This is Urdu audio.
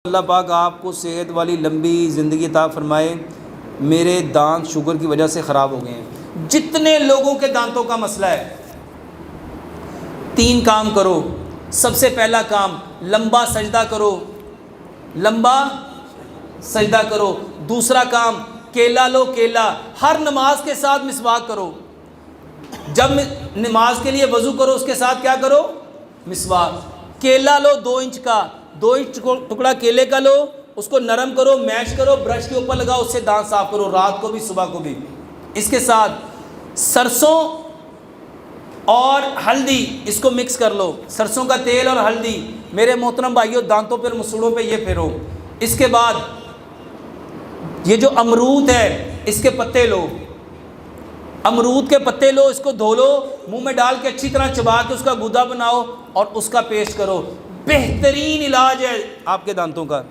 اللہ پاک آپ کو صحت والی لمبی زندگی عطا فرمائے۔ میرے دانت شوگر کی وجہ سے خراب ہو گئے ہیں۔ جتنے لوگوں کے دانتوں کا مسئلہ ہے، 3 کام کرو۔ سب سے پہلا کام، لمبا سجدہ کرو، لمبا سجدہ کرو۔ دوسرا کام، کیلا لو، کیلا ہر نماز کے ساتھ مسواک کرو۔ جب نماز کے لیے وضو کرو اس کے ساتھ کیا کرو؟ مسواک۔ کیلا لو 2 انچ کا، 2 انچ ٹکڑا کیلے کا لو، اس کو نرم کرو، میش کرو، برش کے اوپر لگاؤ، اس سے دانت صاف کرو، رات کو بھی صبح کو بھی۔ اس کے ساتھ سرسوں اور ہلدی اس کو مکس کر لو، سرسوں کا تیل اور ہلدی۔ میرے محترم بھائیوں، دانتوں پر مسوڑوں پہ یہ پھیرو۔ اس کے بعد یہ جو امرود ہے اس کے پتے لو، امرود کے پتے لو، اس کو دھو لو، منہ میں ڈال کے اچھی طرح چبا کے اس کا گودا بناؤ اور اس کا پیسٹ کرو۔ بہترین علاج ہے آپ کے دانتوں کا۔